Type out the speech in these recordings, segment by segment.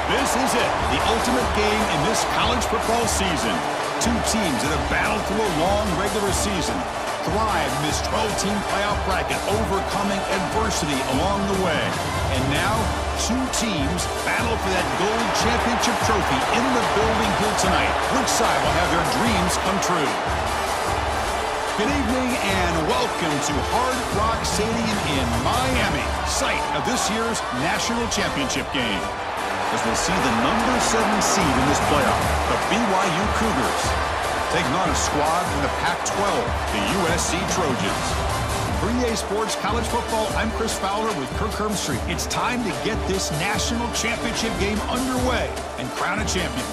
This is it, the ultimate game in this college football season. Two teams that have battled through a long regular season, thrived in this 12-team playoff bracket, overcoming adversity along the way. And now, two teams battle for that gold championship trophy in the building here tonight. Which side will have their dreams come true? Good evening and welcome to Hard Rock Stadium in Miami, site of this year's national championship game. As we'll see the number 7 seed in this playoff, the BYU Cougars, taking on a squad from the Pac-12, the USC Trojans. For EA Sports College Football, I'm Chris Fowler with Kirk Herbstreit. It's time to get this national championship game underway and crown a champion.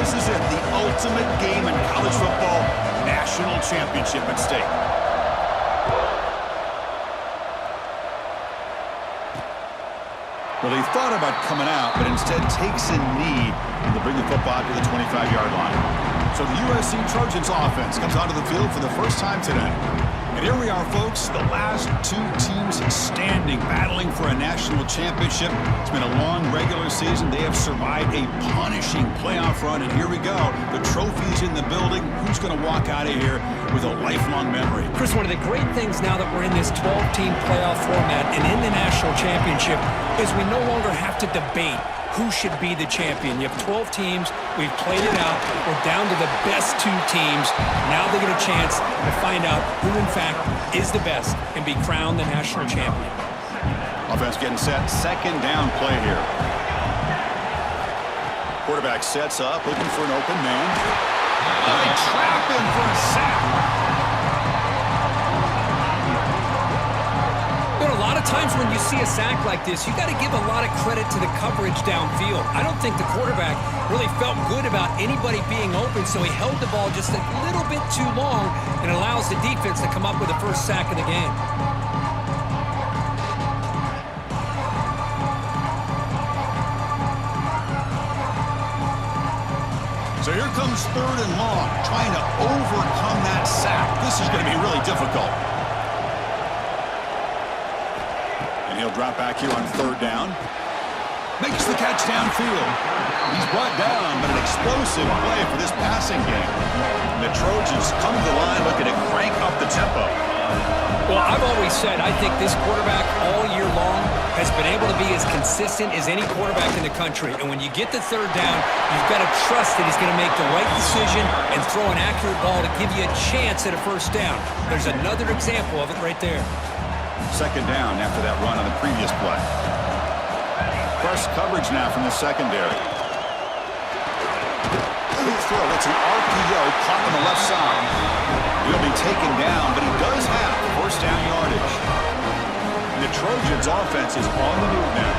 This is it, the ultimate game in college football, national championship at stake. Well, he thought about coming out, but instead takes a knee to bring the football to the 25-yard line. So the USC Trojans offense comes onto the field for the first time today. And here we are, folks, the last two teams standing, battling for a national championship. It's been a long regular season. They have survived a punishing playoff run, and here we go. The trophy's in the building. Who's going to walk out of here with a lifelong memory? Chris, one of the great things now that we're in this 12-team playoff format and in the national championship is we no longer have to debate who should be the champion. You have 12 teams. We've played it out. We're down to the best 2 teams. Now they get a chance to find out who, in fact, is the best and be crowned the national champion. Offense getting set. Second down play here. Quarterback sets up, looking for an open man. They trap him for a sack. But a lot of times when you see a sack like this, you got to give a lot of credit to the coverage downfield. I don't think the quarterback really felt good about anybody being open, so he held the ball just a little bit too long and allows the defense to come up with the first sack of the game. So here comes third and long, trying to overcome that sack. This is going to be really difficult. And he'll drop back here on third down. Makes the catch downfield. He's brought down, but an explosive play for this passing game. And the Trojans come to the line looking to crank up the tempo. Well, I've always said I think this quarterback all year long has been able to be as consistent as any quarterback in the country. And when you get the third down, you've got to trust that he's going to make the right decision and throw an accurate ball to give you a chance at a first down. There's another example of it right there. Second down after that run on the previous play. Press coverage now from the secondary. Throw. It's an RPO caught on the left side. He'll be taken down, but he does have first down yardage. And the Trojans' offense is on the move now.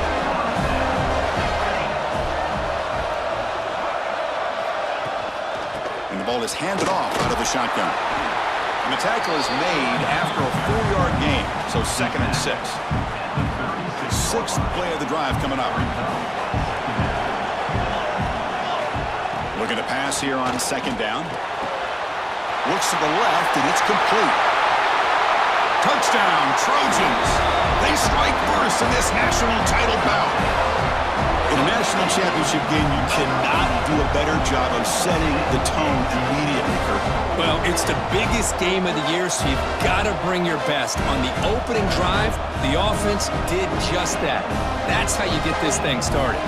And the ball is handed off out of the shotgun. And the tackle is made after a 4-yard gain, so 2nd and 6. 6th play of the drive coming up. Looking to pass here on second down. Looks to the left, and it's complete. Touchdown, Trojans. They strike first in this national title bout. In a national championship game, you cannot do a better job of setting the tone immediately, Kirk. Well, it's the biggest game of the year, so you've got to bring your best. On the opening drive, the offense did just that. That's how you get this thing started.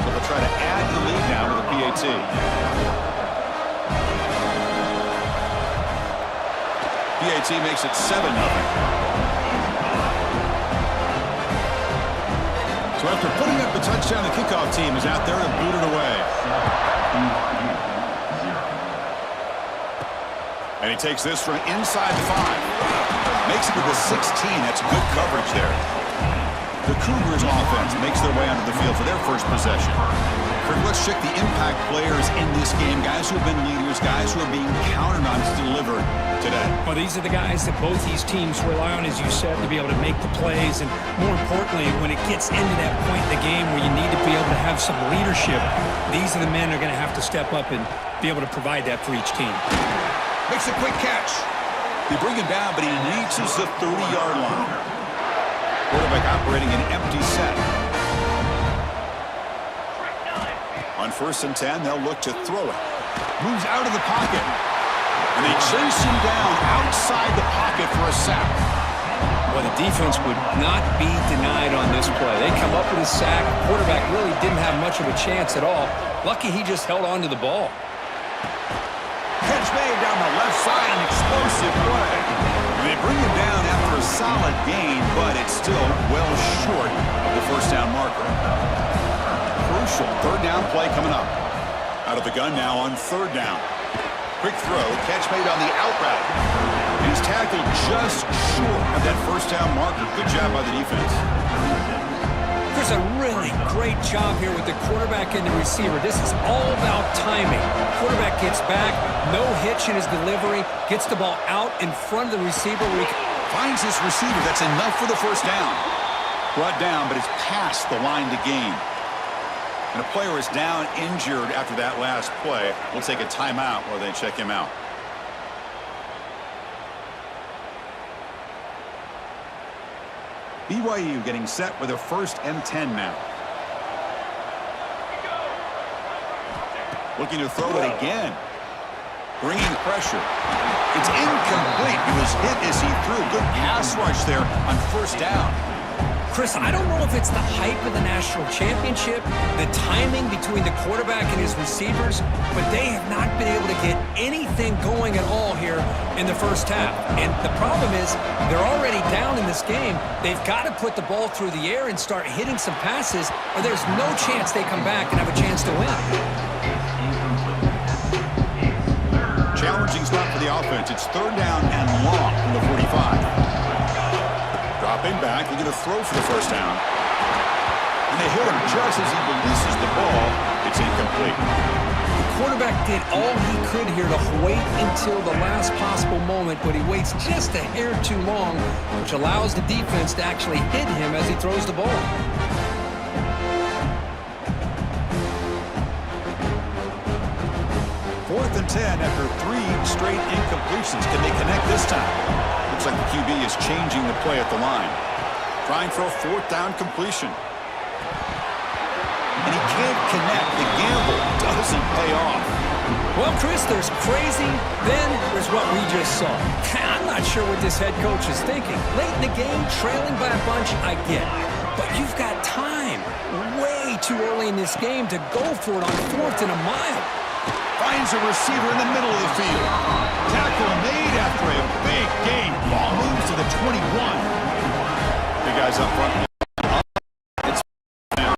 So they'll try to add the lead now with a PAT. PAT makes it 7-0. So after putting up the touchdown, the kickoff team is out there to boot it away. And he takes this from inside the 5. Makes it to the 16. That's good coverage there. The Cougars offense makes their way way onto the field for their first possession. Kurt, let's check the impact players in this game, guys who have been leaders, guys who are being counted on to deliver today. Well, these are the guys that both these teams rely on, as you said, to be able to make the plays. And more importantly, when it gets into that point in the game where you need to be able to have some leadership, these are the men that are going to have to step up and be able to provide that for each team. Makes a quick catch. They bring him down, but he reaches the 30-yard line. Quarterback operating an empty set. On 1st and 10, they'll look to throw it. Moves out of the pocket. And they chase him down outside the pocket for a sack. Well, the defense would not be denied on this play. They come up with a sack. Quarterback really didn't have much of a chance at all. Lucky he just held on to the ball. Catch made down the left side, an explosive play. They bring him down after a solid gain, but it's still well short of the first down marker. Crucial 3rd down play coming up. Out of the gun now on 3rd down. Quick throw, catch made on the out route. And he's tackled just short of that first down marker. Good job by the defense. There's a really great job here with the quarterback and the receiver. This is all about timing. Quarterback gets back, no hitch in his delivery, gets the ball out in front of the receiver. Finds his receiver. That's enough for the first down. Brought down, but it's past the line to gain. And a player is down injured after that last play. We'll take a timeout while they check him out. BYU getting set with a 1st and 10 now. Looking to throw it again. Bringing pressure. It's incomplete. He was hit as he threw. Good pass rush there on 1st down. Chris, I don't know if it's the hype of the national championship, the timing between the quarterback and his receivers, but they have not been able to get anything going at all here in the first half. And the problem is they're already down in this game. They've got to put the ball through the air and start hitting some passes, or there's no chance they come back and have a chance to win. Challenging spot for the offense. It's 3rd down and long from the 45. Dropping back, they're going to throw for the first down. And they hit him just as he releases the ball. It's incomplete. The quarterback did all he could here to wait until the last possible moment, but he waits just a hair too long, which allows the defense to actually hit him as he throws the ball. Fourth and 10 after 3 straight incompletions. Can they connect this time? Looks like the QB is changing the play at the line. Trying for a 4th down completion. And he can't connect. The gamble doesn't pay off. Well, Chris, there's crazy, then there's what we just saw. I'm not sure what this head coach is thinking. Late in the game, trailing by a bunch, I get it. But you've got time. Way too early in this game to go for it on 4th and a mile. Finds a receiver in the middle of the field. Tackle made after a big gain. Ball moves to the 21. The guys up front. It's now.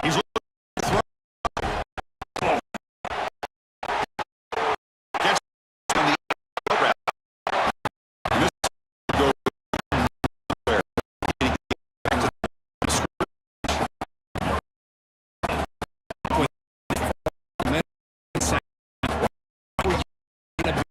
He's looking to throw. Catch on the out route. And this goes nowhere. Back to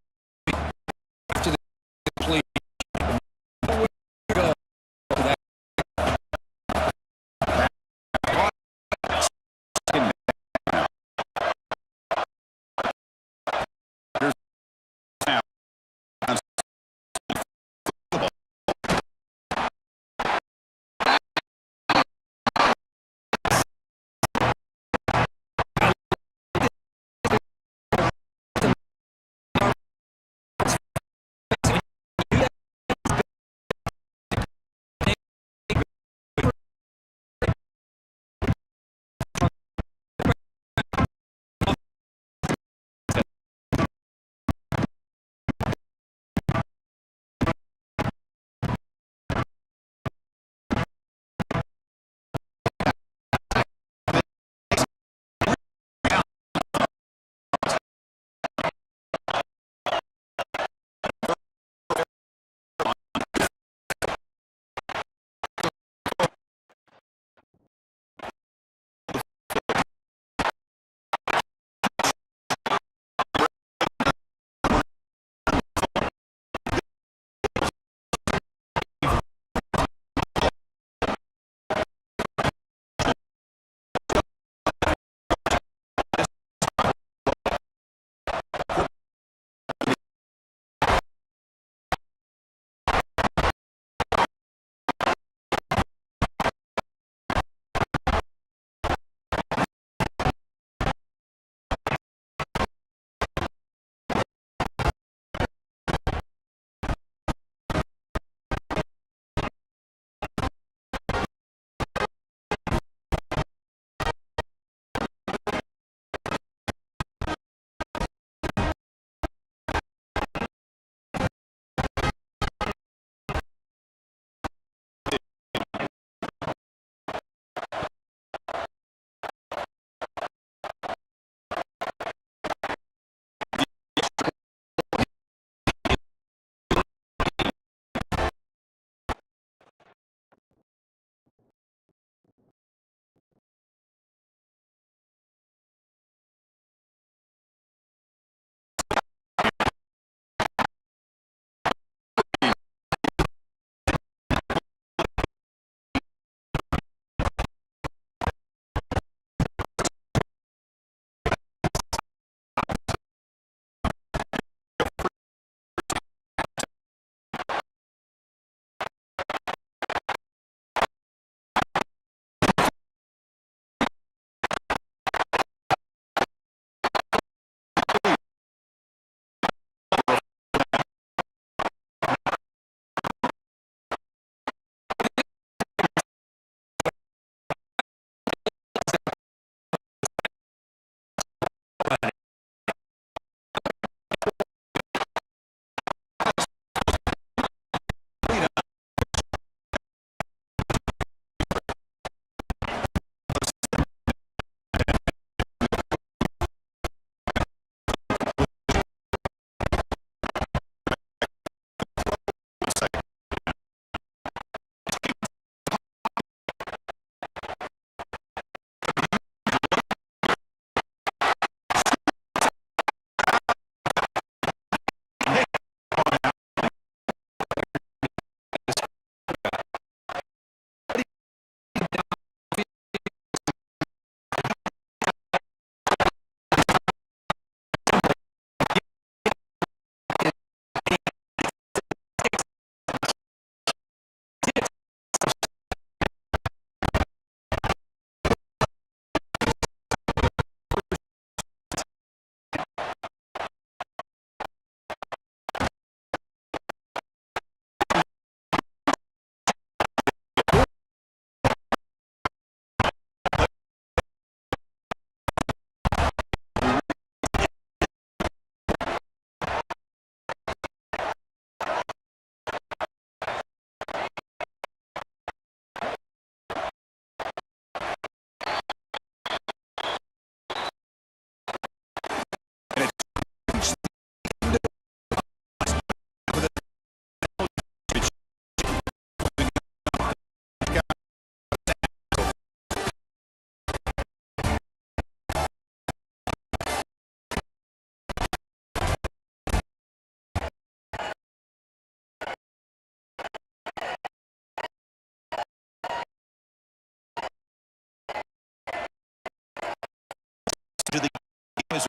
To the game is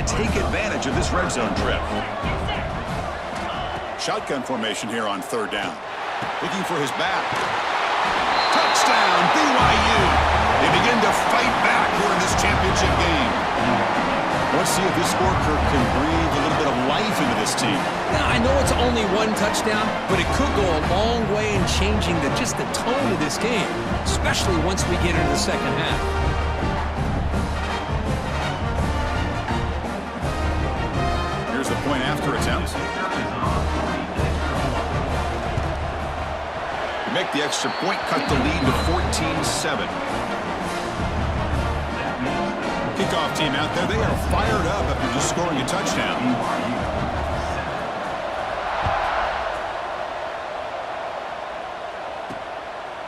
take advantage of this red zone trip. Shotgun formation here on third down. Looking for his back. Touchdown, BYU. They begin to fight back here in this championship game. Let's see if this scorecard can breathe a little bit of life into this team. Now, I know it's only one touchdown, but it could go a long way in changing just the tone of this game, especially once we get into the second half. Here's the point after attempt. To make the extra point, cut the lead to 14-7. Kickoff team out there, they are fired up after just scoring a touchdown.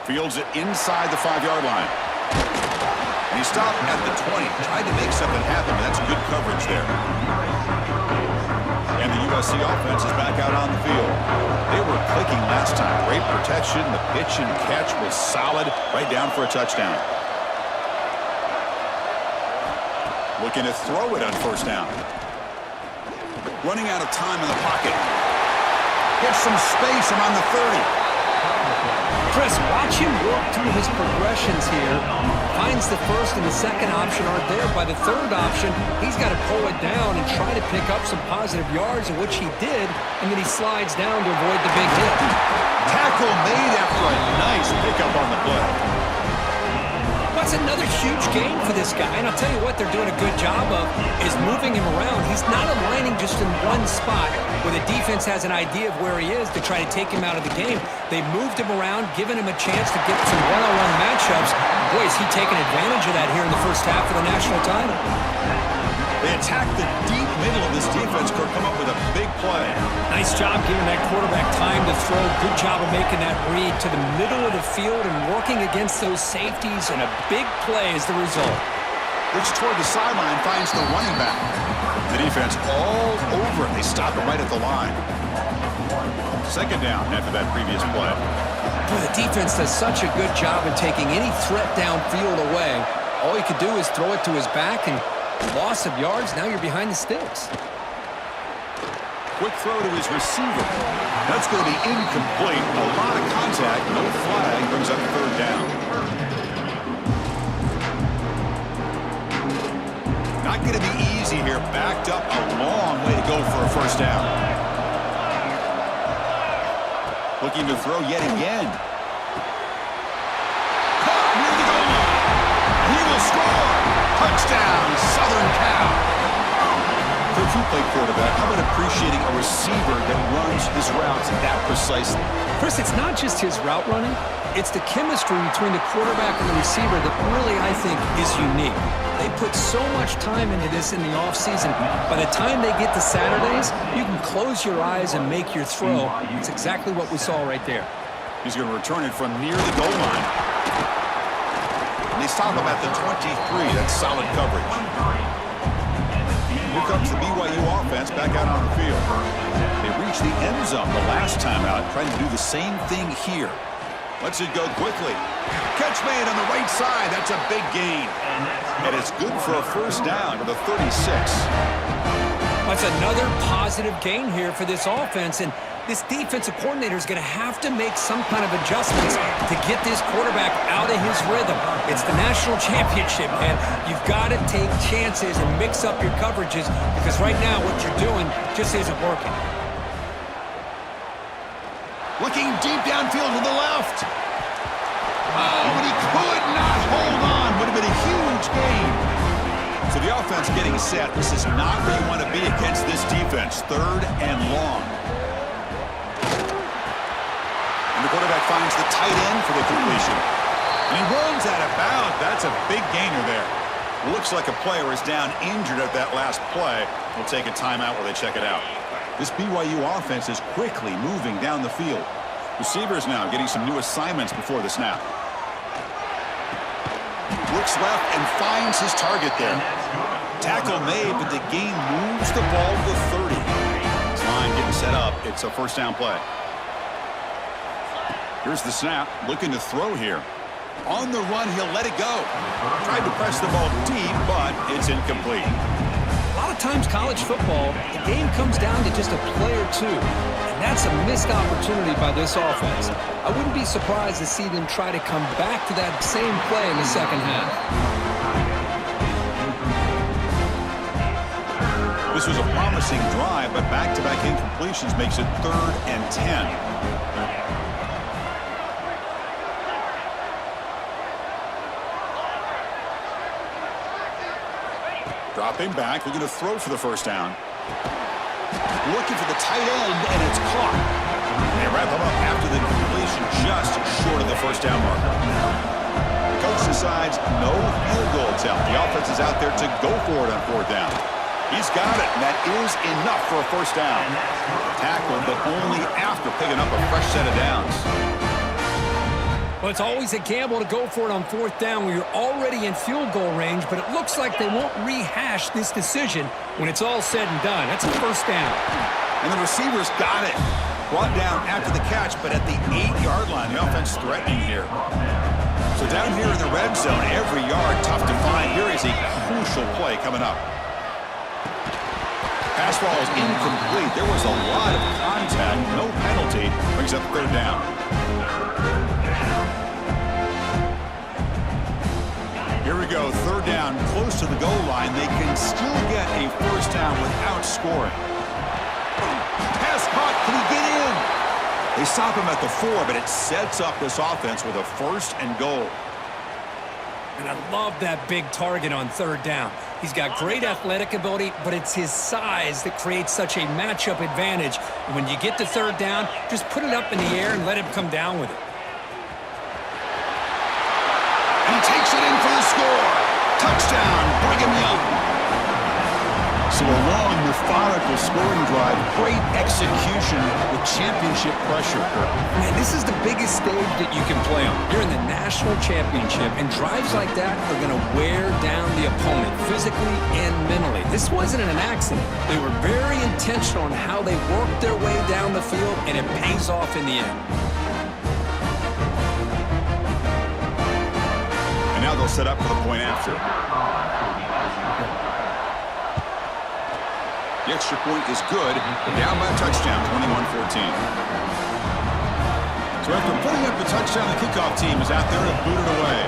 Fields it inside the 5-yard line. And he stopped at the 20. Tried to make something happen, but that's good coverage there. And the USC offense is back out on the field. They were clicking last time. Great protection. The pitch and catch was solid. Right down for a touchdown. Looking to throw it on first down. Running out of time in the pocket. Gets some space around the 30. Chris, watch him work through his progressions here. Finds the first and the second option aren't there. By the third option, he's got to pull it down and try to pick up some positive yards, which he did, and then he slides down to avoid the big hit. Tackle made after a nice pickup on the play. That's another huge game for this guy, and I'll tell you what they're doing a good job of is moving him around. He's not aligning just in one spot where the defense has an idea of where he is to try to take him out of the game. They moved him around, giving him a chance to get some one-on-one matchups. Boy, is he taking advantage of that here in the first half of the national title. They attack the deep middle of this defense, Kirk, come up with a big play. Nice job giving that quarterback time to throw. Good job of making that read to the middle of the field and working against those safeties, and a big play is the result. Looks toward the sideline, finds the running back. The defense all over it. They stop it right at the line. Second down after that previous play. Boy, the defense does such a good job in taking any threat downfield away. All you could do is throw it to his back, and loss of yards, now you're behind the sticks. Quick throw to his receiver. That's going to be incomplete. A lot of contact, no flag, brings up third down. Not going to be easy here. Backed up a long way to go for a first down. Looking to throw yet again. Caught near the goal line. He will score. Touchdown, Southern Cal. If you play quarterback, how about appreciating a receiver that runs his routes that precisely? Chris, it's not just his route running. It's the chemistry between the quarterback and the receiver that really, I think, is unique. They put so much time into this in the offseason. By the time they get to Saturdays, you can close your eyes and make your throw. It's exactly what we saw right there. He's going to return it from near the goal line. And they stop him at the 23. That's solid coverage. Here comes the BYU offense back out on the field. They reached the end zone the last time out, trying to do the same thing here. Lets it go quickly. Catch made on the right side. That's a big gain. And it's good for a first down to the 36. That's another positive gain here for this offense, and this defensive coordinator is going to have to make some kind of adjustments to get this quarterback out of his rhythm. It's the national championship, man. You've got to take chances and mix up your coverages because right now what you're doing just isn't working. Looking deep downfield to the left. Oh, but he could not hold on. Would have been a huge gain. So the offense getting set. This is not where you want to be against this defense. Third and long. And the quarterback finds the tight end for the completion. And he runs out of bounds. That's a big gainer there. Looks like a player is down injured at that last play. We'll take a timeout while they check it out. This BYU offense is quickly moving down the field. Receivers now getting some new assignments before the snap. Looks left and finds his target there. Tackle made, but the gain moves the ball to 30. This line getting set up. It's a first down play. Here's the snap. Looking to throw here. On the run, he'll let it go. Tried to press the ball deep, but it's incomplete. A lot of times college football, the game comes down to just a play or two. And that's a missed opportunity by this offense. I wouldn't be surprised to see them try to come back to that same play in the second half. This was a promising drive, but back-to-back incompletions makes it 3rd and 10. Dropping back, looking to throw for the first down. Looking for the tight end, and it's caught. They wrap him up after the completion, just short of the first down marker. The coach decides no field goal attempt. The offense is out there to go for it on 4th down. He's got it, and that is enough for a first down. Tackled, but only after picking up a fresh set of downs. Well, it's always a gamble to go for it on 4th down when you're already in field goal range, but it looks like they won't rehash this decision when it's all said and done. That's a first down. And the receivers got it. Brought down after the catch, but at the 8-yard line, the offense threatening here. So down here in the red zone, every yard tough to find. Here is a crucial play coming up. Pass ball is incomplete. There was a lot of contact. No penalty. Brings up 3rd down. Here we go, 3rd down, close to the goal line. They can still get a first down without scoring. Pass caught, can he get in? They stop him at the 4, but it sets up this offense with a 1st and goal. And I love that big target on 3rd down. He's got great athletic ability, but it's his size that creates such a matchup advantage. And when you get to 3rd down, just put it up in the air and let him come down with it. And he takes it in for the score. Touchdown, Brigham Young. So along the methodical scoring drive. Great execution with championship pressure, Kirk. Man, this is the biggest stage that you can play on. You're in the national championship, and drives like that are going to wear down the opponent physically and mentally. This wasn't an accident. They were very intentional on how they worked their way down the field, and it pays off in the end. And now they'll set up for the point after. The extra point is good. They're down by a touchdown, 21-14. So after putting up the touchdown, the kickoff team is out there to boot it away.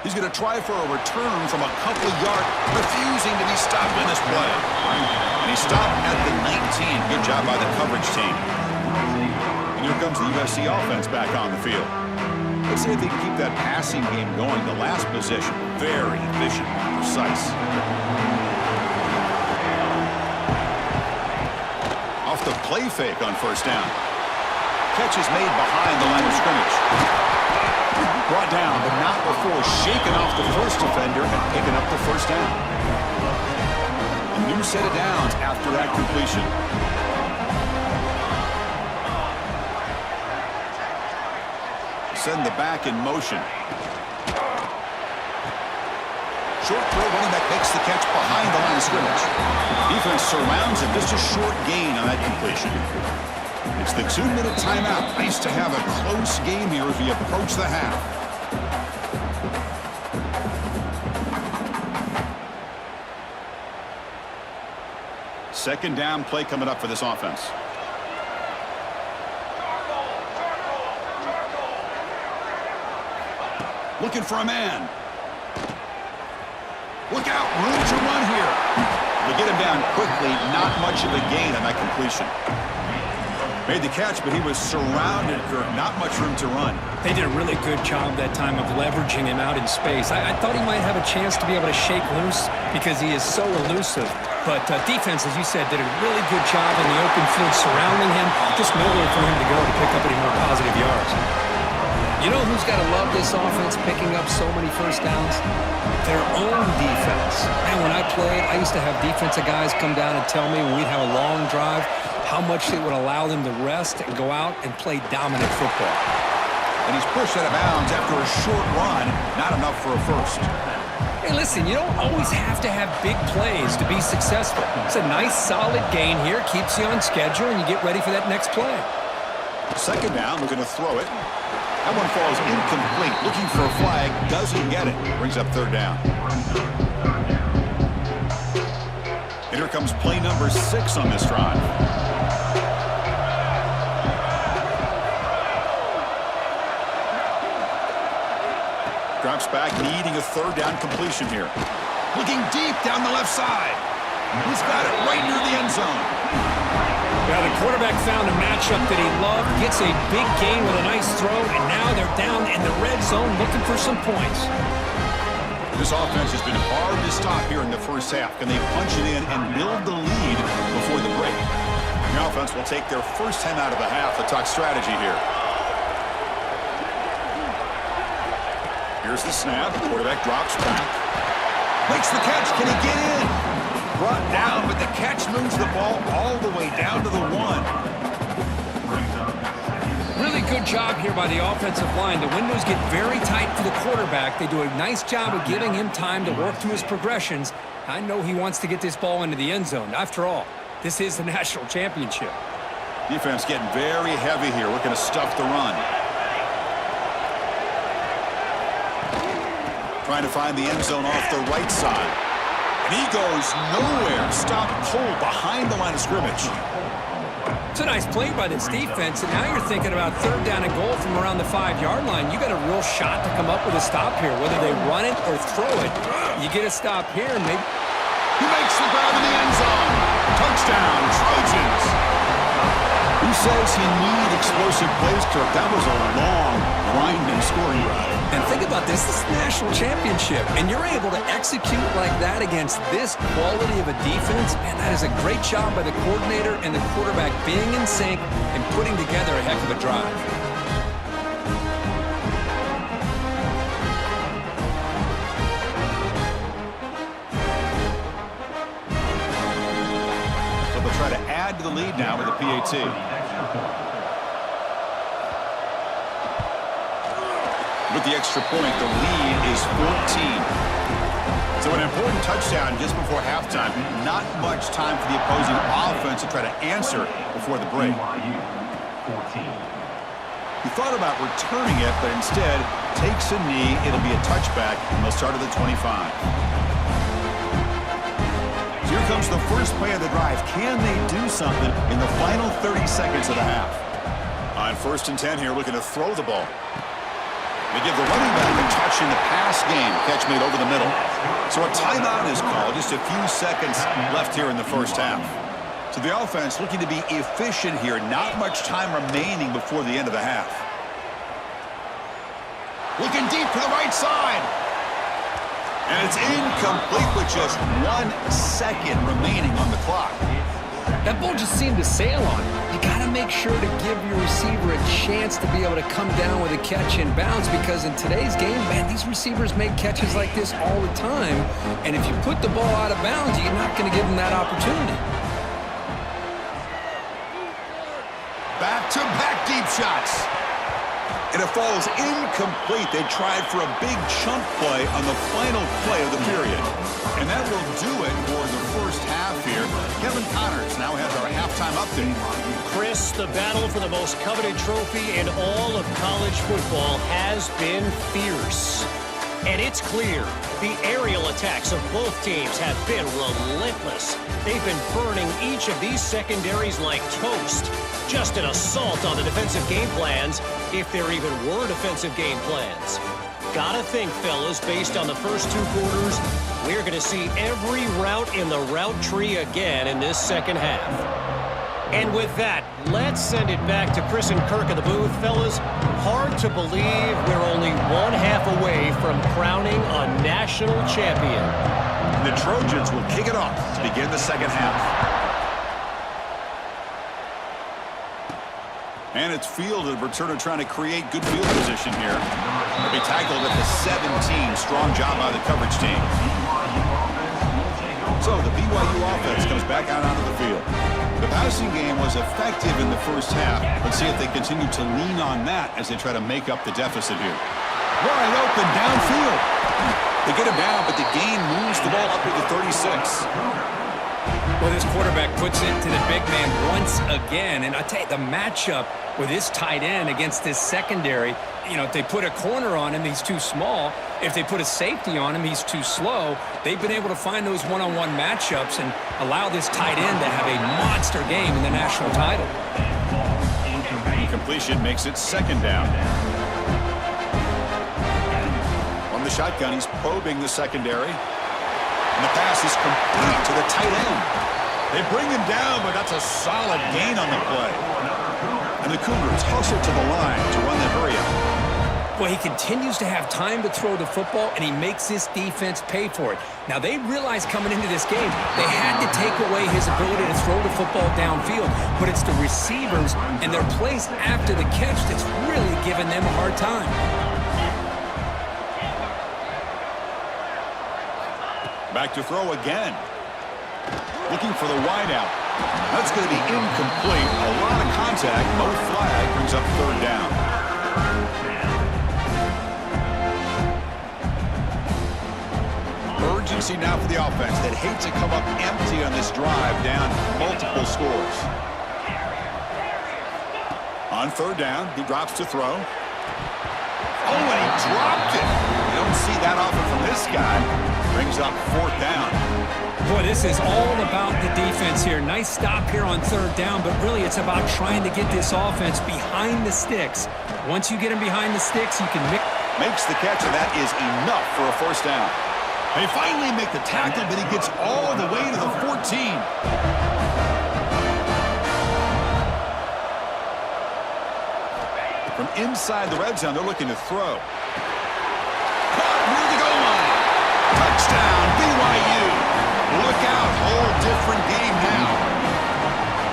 He's going to try for a return from a couple of yards, refusing to be stopped in this play. And he stopped at the 19. Good job by the coverage team. And here comes the USC offense back on the field. Let's see if they can keep that passing game going. The last possession, very efficient, precise. Off the play fake on first down. Catch is made behind the line of scrimmage. Brought down, but not before shaking off the first defender and picking up the first down. A new set of downs after that completion. Send the back in motion. Short throw, running back makes the catch behind the line of scrimmage. Defense surrounds him. Just a short gain on that completion. It's the 2-minute timeout. Nice to have a close game here as we approach the half. Second down play coming up for this offense. Looking for a man. Look out, room to run here. They get him down quickly, not much of a gain on that completion. Made the catch, but he was surrounded, Kirk. Not much room to run. They did a really good job that time of leveraging him out in space. I thought he might have a chance to be able to shake loose because he is so elusive. But defense, as you said, did a really good job in the open field surrounding him. Just nowhere for him to go to pick up any more positive yards. You know who's got to love this offense picking up so many first downs? Their own defense. And when I played, I used to have defensive guys come down and tell me when we'd have a long drive how much it would allow them to rest and go out and play dominant football. And he's pushed out of bounds after a short run. Not enough for a first. Hey, listen, you don't always have to have big plays to be successful. It's a nice, solid gain here. Keeps you on schedule, and you get ready for that next play. Second down, we're going to throw it. That one falls incomplete. Looking for a flag, doesn't get it. Brings up third down. And here comes play number 6 on this drive. Drops back, needing a third down completion here. Looking deep down the left side. He's got it right near the end zone. Yeah, the quarterback found a matchup that he loved, gets a big gain with a nice throw, and now they're down in the red zone looking for some points. This offense has been hard to stop here in the first half. Can they punch it in and build the lead before the break? The offense will take their first time out of the half to talk strategy here. Here's the snap. The quarterback drops back. Makes the catch. Can he get in? Brought down, but the catch moves the ball all the way down to the 1. Really good job here by the offensive line. The windows get very tight for the quarterback. They do a nice job of giving him time to work through his progressions. I know he wants to get this ball into the end zone. After all, this is the national championship. Defense getting very heavy here. Looking to stuff the run. Trying to find the end zone off the right side. And he goes nowhere. Stop cold behind the line of scrimmage. It's a nice play by this defense, and now you're thinking about third down and goal from around the 5-yard line. You got a real shot to come up with a stop here, whether they run it or throw it. You get a stop here, maybe. He makes the grab in the end zone. Touchdown, Trojans. Who says he needs explosive plays, Kirk? That was a long, grinding scoring drive. And think about this. This is the national championship, and you're able to execute like that against this quality of a defense. Man, that is a great job by the coordinator and the quarterback being in sync and putting together a heck of a drive. PAT. With the extra point, the lead is 14. So an important touchdown just before halftime. Not much time for the opposing offense to try to answer before the break. He thought about returning it, but instead takes a knee. It'll be a touchback, and they'll start at the 25. So here comes the first play of the drive. Can they do something in the final 30 seconds of the half? On 1st and 10 here, looking to throw the ball. They give the running back a touch in the pass game. Catch made over the middle. So a timeout is called. Just a few seconds left here in the first half. So the offense looking to be efficient here. Not much time remaining before the end of the half. Looking deep to the right side. And it's incomplete with just 1 second remaining on the clock. That ball just seemed to sail on it. You got to make sure to give your receiver a chance to be able to come down with a catch and bounce, because in today's game, man, these receivers make catches like this all the time. And if you put the ball out of bounds, you're not going to give them that opportunity. Back-to-back deep shots. And it falls incomplete. They tried for a big chunk play on the final play of the period. And that will do it for the first half here. Kevin Connors now has our halftime update. Chris, the battle for the most coveted trophy in all of college football has been fierce. And it's clear the aerial attacks of both teams have been relentless. They've been burning each of these secondaries like toast. Just an assault on the defensive game plans, if there even were defensive game plans. Gotta think, fellas, based on the first 2 quarters, we're going to see every route in the route tree again in this second half. And with that, let's send it back to Chris and Kirk in the booth. Fellas, hard to believe we're only 1 half away from crowning a national champion. The Trojans will kick it off to begin the second half. And it's fielded. Returner trying to create good field position here. They'll be tackled at the 17. Strong job by the coverage team. So the BYU offense comes back out onto the field. The passing game was effective in the first half. Let's see if they continue to lean on that as they try to make up the deficit here. Wide open downfield. They get him down, but the gain moves the ball up to the 36. Well, this quarterback puts it to the big man once again. And I tell you, the matchup with this tight end against this secondary, you know, if they put a corner on him, he's too small. If they put a safety on him, he's too slow. They've been able to find those one-on-one matchups and allow this tight end to have a monster game in the national title. Incompletion makes it 2nd down. On the shotgun, he's probing the secondary. And the pass is complete to the tight end. They bring him down, but that's a solid gain on the play. And the Cougars hustle to the line to run the hurry up. Well, he continues to have time to throw the football, and he makes this defense pay for it. Now, they realized coming into this game, they had to take away his ability to throw the football downfield, but it's the receivers and their plays after the catch that's really giving them a hard time. Back to throw again. Looking for the wideout. That's going to be incomplete. A lot of contact. No flag brings up 3rd down. Urgency now for the offense. They'd hate to come up empty on this drive, down multiple scores. On 3rd down, he drops to throw. Oh, and he dropped it. You don't see that often from this guy. Brings up 4th down. Boy, this is all about the defense here. Nice stop here on 3rd down, but really it's about trying to get this offense behind the sticks. Once you get them behind the sticks, you can makes the catch, and that is enough for a 1st down. They finally make the tackle, but he gets all the way to the 14. From inside the red zone, they're looking to throw. Caught near the goal line. Touchdown, BYU. Look out, whole different game now.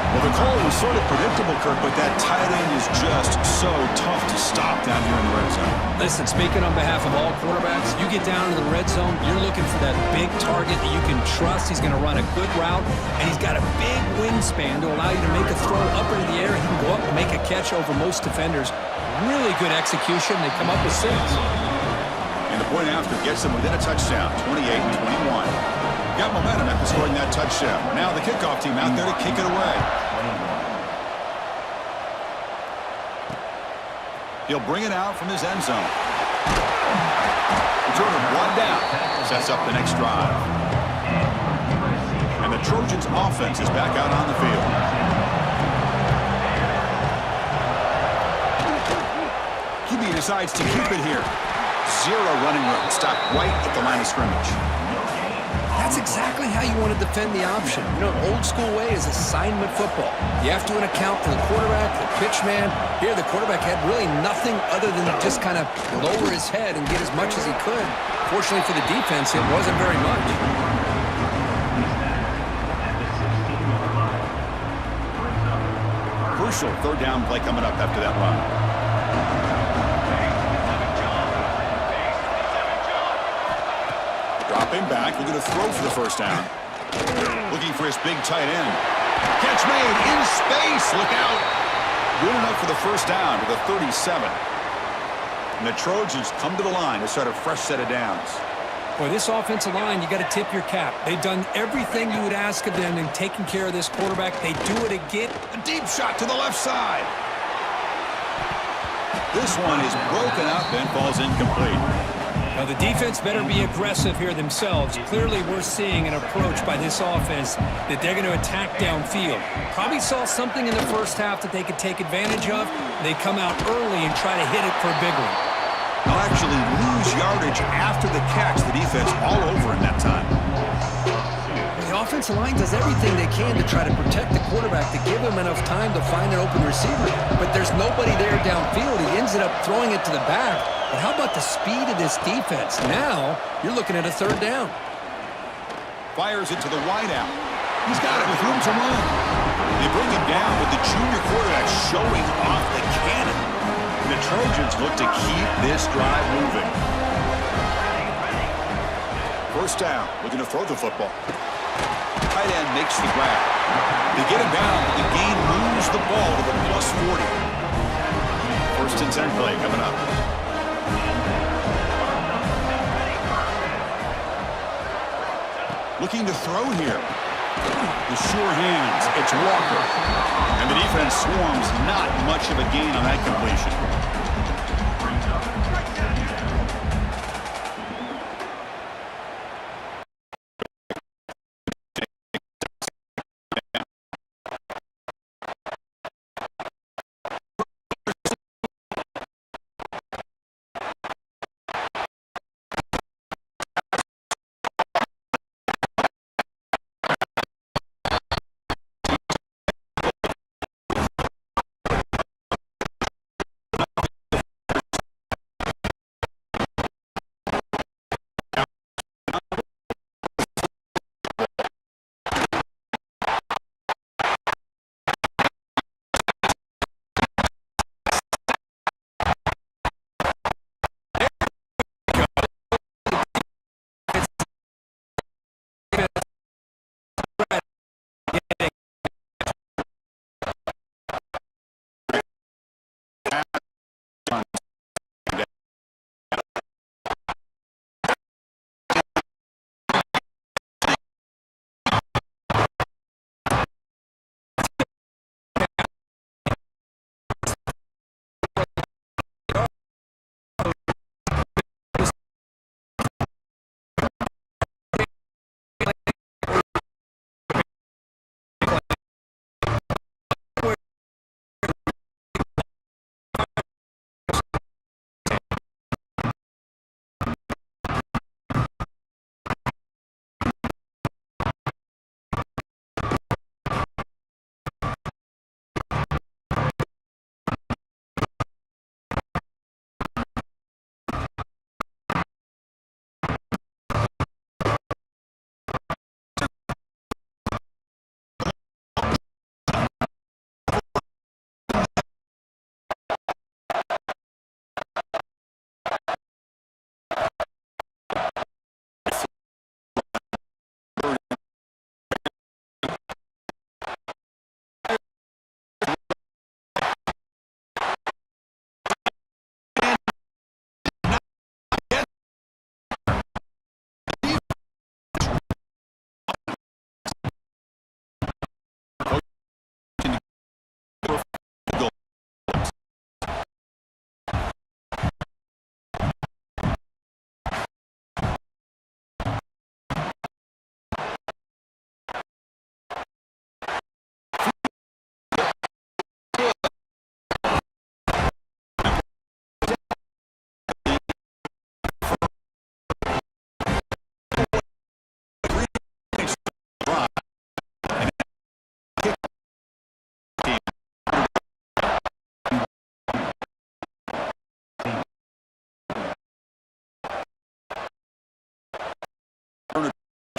Well, the call was sort of predictable, Kirk, but that tight end is just so tough to stop down here in the red zone. Listen, speaking on behalf of all quarterbacks, you get down to the red zone, you're looking for that big target that you can trust. He's going to run a good route, and he's got a big wingspan to allow you to make a throw up into the air. He can go up and make a catch over most defenders. Really good execution. They come up with 6. And the point after gets them within a touchdown, 28-21. Got momentum after scoring that touchdown. Now the kickoff team out there to kick it away. He'll bring it out from his end zone. Return of 1 down. Sets up the next drive. And the Trojans' offense is back out on the field. QB decides to keep it here. 0 running room. Stopped right at the line of scrimmage. That's exactly how you want to defend the option. You know, old school way is assignment football. You have to account for the quarterback, the pitch man. Here, the quarterback had really nothing other than just kind of lower his head and get as much as he could. Fortunately for the defense, it wasn't very much. Crucial 3rd down play coming up after that run. Dropping back, looking to throw for the 1st down. Looking for his big tight end. Catch made in space. Look out. Good enough for the 1st down to the 37. And the Trojans come to the line to start a fresh set of downs. Boy, this offensive line, you got to tip your cap. They've done everything you would ask of them in taking care of this quarterback. They do it again. A deep shot to the left side. This one is broken up and falls incomplete. Now, the defense better be aggressive here themselves. Clearly, we're seeing an approach by this offense that they're going to attack downfield. Probably saw something in the first half that they could take advantage of. They come out early and try to hit it for a big one. They'll actually lose yardage after the catch. The defense all over in that time. The offensive line does everything they can to try to protect the quarterback, to give him enough time to find an open receiver. But there's nobody there downfield. He ends up throwing it to the back. But how about the speed of this defense? Now, you're looking at a 3rd down. Fires it to the wideout. He's got it with room to run. They bring him down with the junior quarterback showing off the cannon. And the Trojans look to keep this drive moving. 1st down, looking to throw the football. Tight end makes the grab. They get him down, but the gain moves the ball to the +40. 1st and 10 play coming up. Looking to throw here. The sure hands. It's Walker. And the defense swarms. Not much of a gain on that completion.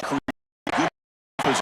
Good position.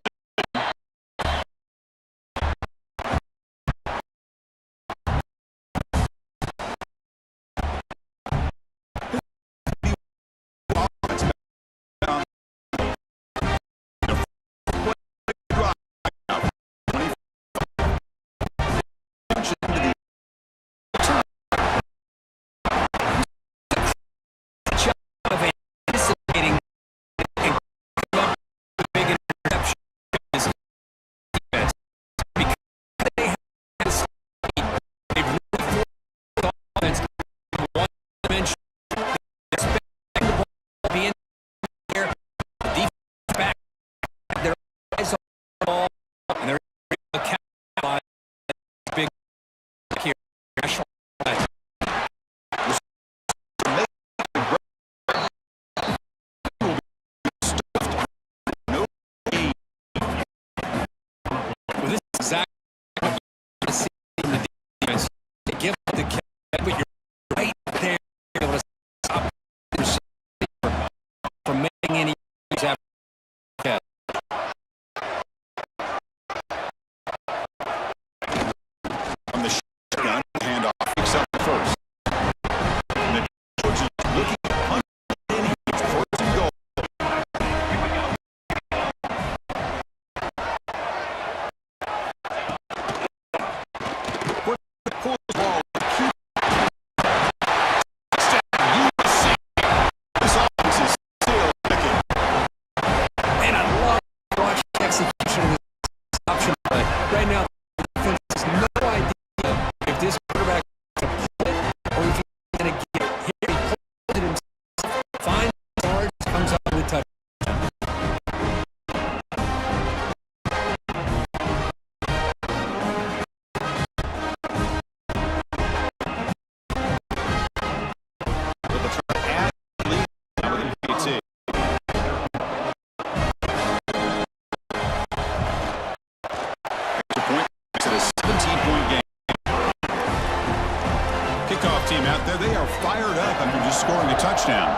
Team out there, they are fired up after just scoring a touchdown.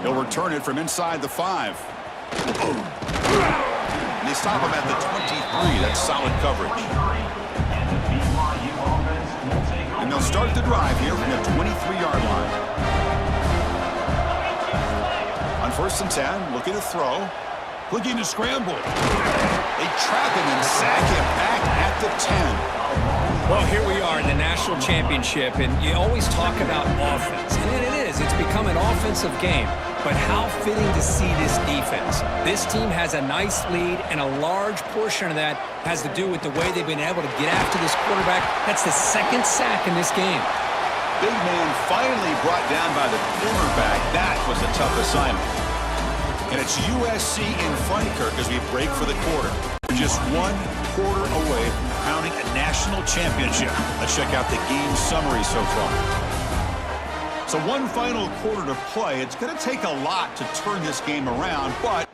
He'll return it from inside the 5. And they stop him at the 23. That's solid coverage. And they'll start the drive here from the 23-yard line. On 1st and 10, looking to throw. Looking to scramble. They trap him and sack him back at the 10. Well, here we are in the national championship, and you always talk about offense. And it is. It's become an offensive game. But how fitting to see this defense. This team has a nice lead, and a large portion of that has to do with the way they've been able to get after this quarterback. That's the 2nd sack in this game. Big man finally brought down by the cornerback. That was a tough assignment. And it's USC in front, Kirk, as we break for the quarter. We're just 1 quarter away from crowning a national championship. Let's check out the game summary so far. So 1 final quarter to play. It's going to take a lot to turn this game around, but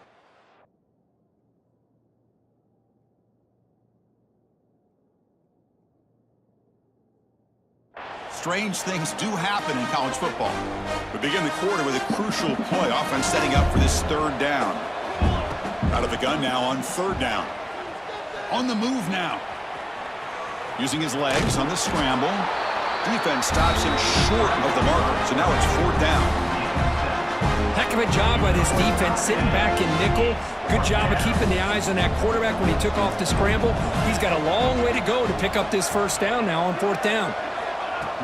strange things do happen in college football. We begin the quarter with a crucial play. Offense setting up for this 3rd down. Out of the gun now on 3rd down. On the move now. Using his legs on the scramble. Defense stops him short of the marker. So now it's 4th down. Heck of a job by this defense sitting back in nickel. Good job of keeping the eyes on that quarterback when he took off the scramble. He's got a long way to go to pick up this 1st down now on 4th down.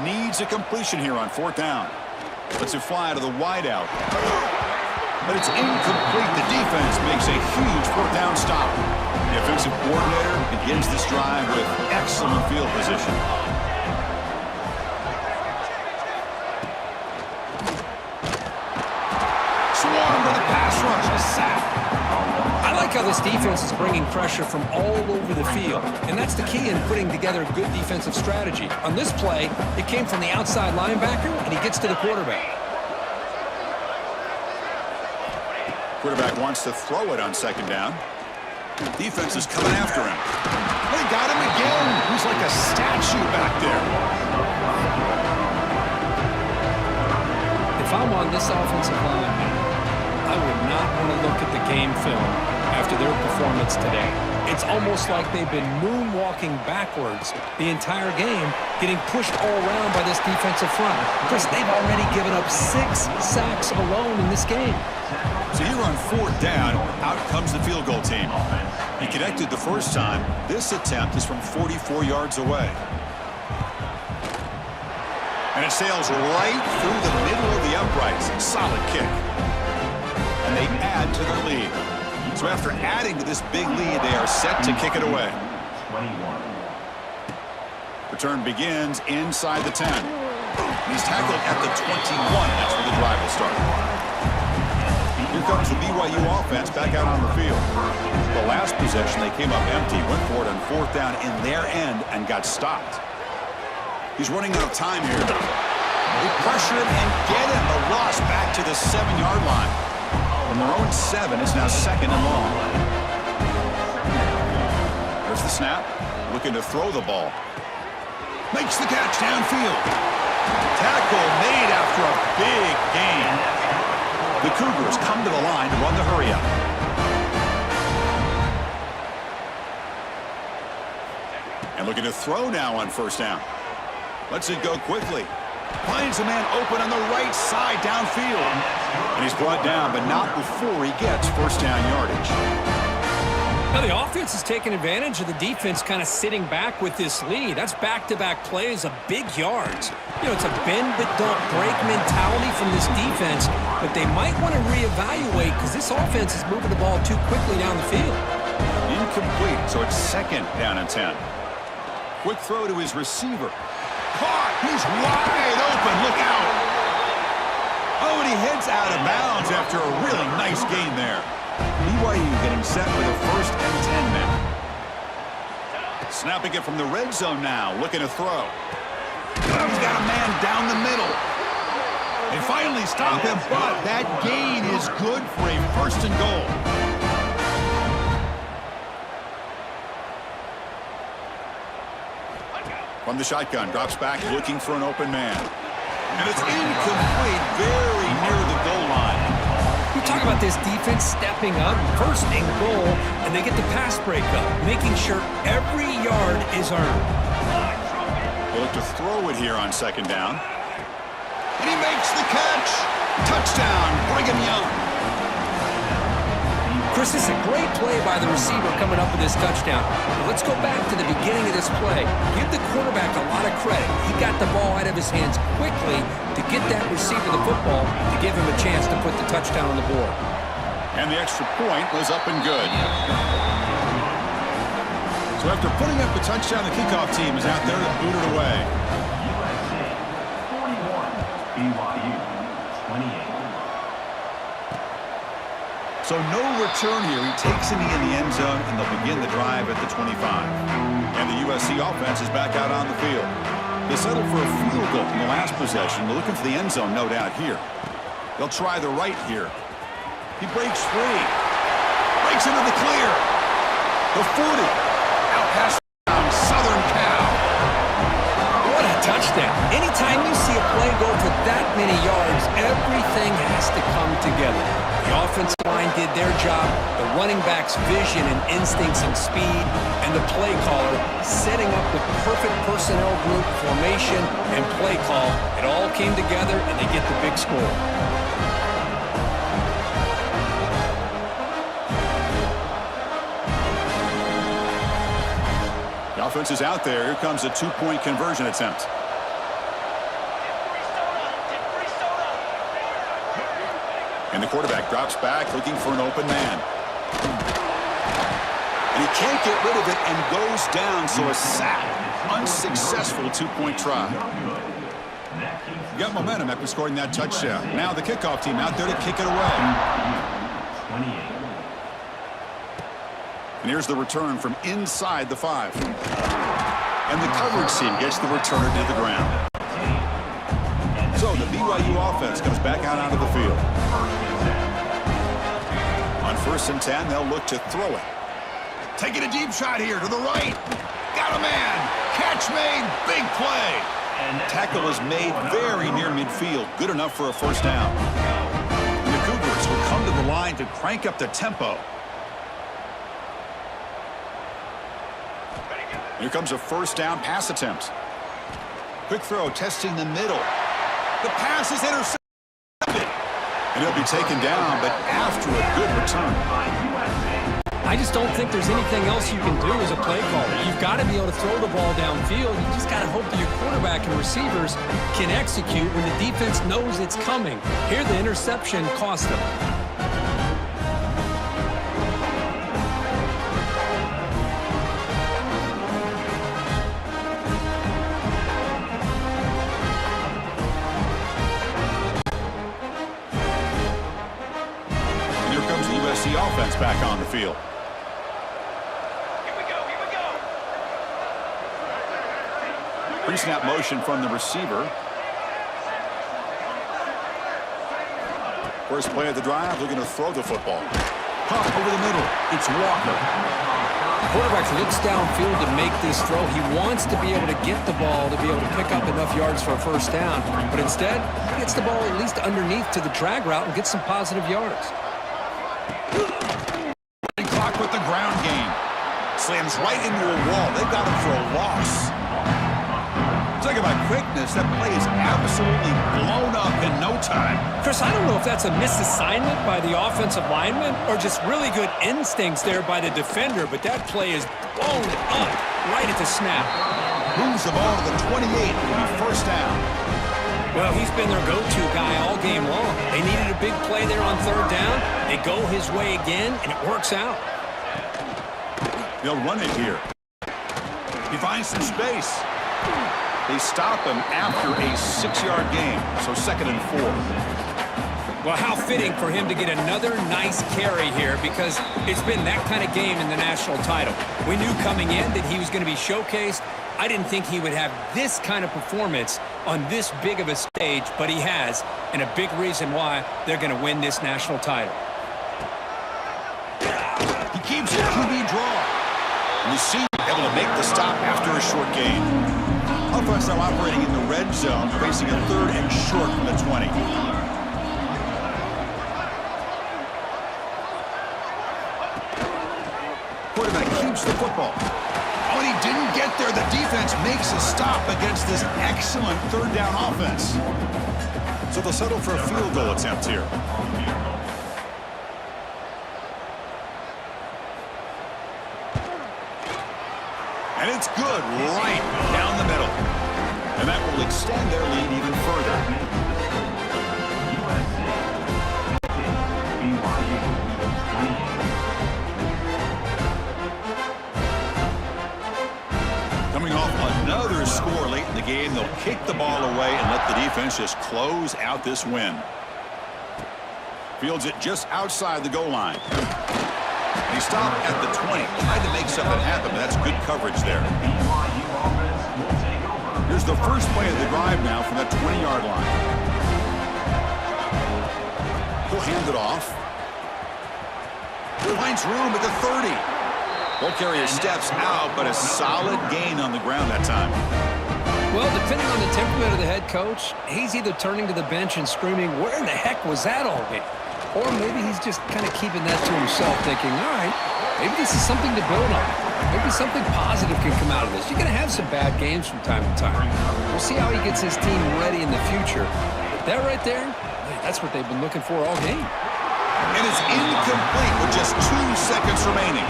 Needs a completion here on 4th down. Lets it fly to the wideout. But it's incomplete. The defense makes a huge 4th down stop. The offensive coordinator begins this drive with excellent field position. Swarmed by the pass rush. A sack. I like how this defense is bringing pressure from all over the field, and that's the key in putting together a good defensive strategy. On this play, it came from the outside linebacker, and he gets to the quarterback. Quarterback wants to throw it on 2nd down. Defense is coming after him. They got him again. He's like a statue back there. If If I'm on this offensive line, I would not want to look at the game film after their performance today. It's almost like they've been moonwalking backwards the entire game, getting pushed all around by this defensive front. Chris, they've already given up 6 sacks alone in this game. So here on 4th down, out comes the field goal team. He connected the first time. This attempt is from 44 yards away. And it sails right through the middle of the uprights. Solid kick. And they add to their lead. So after adding to this big lead, they are set to kick it away. Return begins inside the 10. He's tackled at the 21. That's where the drive will start. Here comes the BYU offense back out on the field. The last possession, they came up empty, went for it on 4th down in their end and got stopped. He's running out of time here. They pressure him and get him. The loss back to the 7-yard line. From their own 7, it's now 2nd and long. There's the snap. Looking to throw the ball. Makes the catch downfield. Tackle made after a big gain. The Cougars come to the line to run the hurry-up. And looking to throw now on 1st down. Lets it go quickly. Finds a man open on the right side downfield. And he's brought down, but not before he gets 1st down yardage. Now the offense is taking advantage of the defense kind of sitting back with this lead. That's back-to-back plays of big yards. You know, it's a bend-but-don't-break mentality from this defense, but they might want to reevaluate because this offense is moving the ball too quickly down the field. Incomplete, so it's 2nd down and 10. Quick throw to his receiver. Caught! He's wide open! Look out! Oh, and he heads out of bounds after a really nice gain there. BYU getting set with a 1st and 10 now. Snapping it from the red zone now, looking to throw. He's got a man down the middle. They finally stop him, but that gain is good for a 1st and goal. From the shotgun, drops back, looking for an open man. And it's incomplete, very near the goal line. We talk about this defense stepping up, 1st and goal, and they get the pass breakup, making sure every yard is earned. They look to throw it here on 2nd down. And he makes the catch. Touchdown, Brigham Young. Chris, this is a great play by the receiver coming up with this touchdown. But let's go back to the beginning of this play. Give the quarterback a lot of credit. He got the ball out of his hands quickly to get that receiver the football to give him a chance to put the touchdown on the board. And the extra point was up and good. So after putting up the touchdown, the kickoff team is out there to boot it away. USC 41, BYU 28. So no return here. He takes a knee in the end zone, and they'll begin the drive at the 25. And the USC offense is back out on the field. They settled for a field goal in the last possession. They're looking for the end zone, no doubt, here. They'll try the right here. He breaks free. Breaks into the clear. The 40. Out past Southern Cal. What a touchdown. Anytime you see a play go for that many yards, everything has to come together. The offensive line did their job, the running back's vision and instincts and speed, and the play caller setting up the perfect personnel group, formation, and play call. It all came together, and they get the big score. The offense is out there. Here comes a 2-point conversion attempt. And the quarterback drops back, looking for an open man. And he can't get rid of it and goes down, so a sack. Unsuccessful 2-point try. You got momentum after scoring that touchdown. Now the kickoff team out there to kick it away. 28. And here's the return from inside the 5. And the coverage team gets the returner to the ground. So the BYU offense comes back out onto the field. On 1st and 10, they'll look to throw it. Taking a deep shot here to the right. Got a man. Catch made. Big play. Tackle is made very near midfield. Good enough for a first down. And the Cougars will come to the line to crank up the tempo. Here comes a first down pass attempt. Quick throw, testing the middle. The pass is intercepted. And he'll be taken down, but after a good return. I just don't think there's anything else you can do as a play caller. You've got to be able to throw the ball downfield. You just got to hope that your quarterback and receivers can execute when the defense knows it's coming. Here, the interception cost them. And here comes the USC offense back on the field. Pre-snap motion from the receiver. First play of the drive, they're going to throw the football. Pump over the middle. It's Walker. The quarterback looks downfield to make this throw. He wants to be able to get the ball to be able to pick up enough yards for a first down. But instead, he gets the ball at least underneath to the drag route and gets some positive yards. Clock with the ground game. Slams right into a wall. They got him for a loss. Talking about quickness, that play is absolutely blown up in no time. Chris, I don't know if that's a misassignment by the offensive lineman or just really good instincts there by the defender, but that play is blown up right at the snap. Moves the ball to the 28. It'll be first down. Well, he's been their go-to guy all game long. They needed a big play there on third down. They go his way again, and it works out. They'll run it here. He finds some space. They stop him after a 6-yard gain, so 2nd and 4. Well, how fitting for him to get another nice carry here because it's been that kind of game in the national title. We knew coming in that he was going to be showcased. I didn't think he would have this kind of performance on this big of a stage, but he has, and a big reason why they're going to win this national title. He keeps it QB draw. And the senior able to make the stop after a short gain. Offense now operating in the red zone, facing a 3rd and short from the 20. Quarterback keeps the football. Oh, and he didn't get there. The defense makes a stop against this excellent 3rd down offense. So they'll settle for a field goal attempt here. And it's good right down the middle. And that will extend their lead even further. BYU 28. Coming off another score late in the game, they'll kick the ball away and let the defense just close out this win. Fields it just outside the goal line. He stopped at the 20, tried to make something happen, but that's good coverage there. Here's the first play of the drive now from that 20-yard line. He'll hand it off. He finds room at the 30. Ball carrier steps out, but a solid gain on the ground that time. Well, depending on the temperament of the head coach, he's either turning to the bench and screaming, where in the heck was that all game? Or maybe he's just kind of keeping that to himself, thinking, all right, maybe this is something to build on. Maybe something positive can come out of this. You're going to have some bad games from time to time. We'll see how he gets his team ready in the future. But that right there, man, that's what they've been looking for all game. And it's incomplete with just 2 seconds remaining.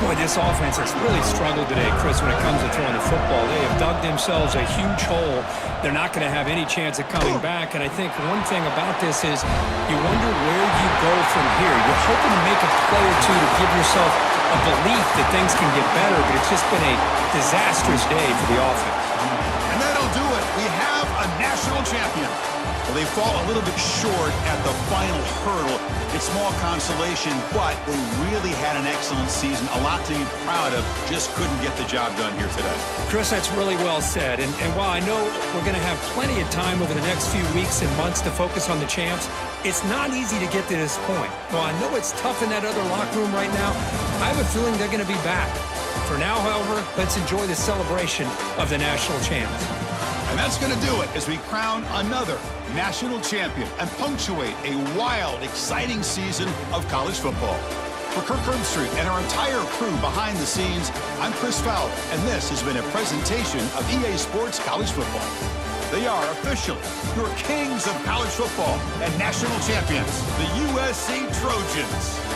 Boy, this offense has really struggled today, Chris, when it comes to throwing the football. They have dug themselves a huge hole. They're not going to have any chance of coming back. And I think one thing about this is you wonder where you go from here. You're hoping to make a play or two to give yourself a belief that things can get better, but it's just been a disastrous day for the offense. And that'll do it. We have a national champion. Well, they fall a little bit short at the final hurdle. It's small consolation, but they really had an excellent season. A lot to be proud of. Just couldn't get the job done here today. Chris, that's really well said. And while I know we're going to have plenty of time over the next few weeks and months to focus on the champs, it's not easy to get to this point. While I know it's tough in that other locker room right now, I have a feeling they're going to be back. For now, however, let's enjoy the celebration of the national champs. And that's going to do it as we crown another national champion and punctuate a wild, exciting season of college football. For Kirk Herbstreit and our entire crew behind the scenes, I'm Chris Fowler, and this has been a presentation of EA Sports College Football. They are officially your kings of college football and national champions, the USC Trojans.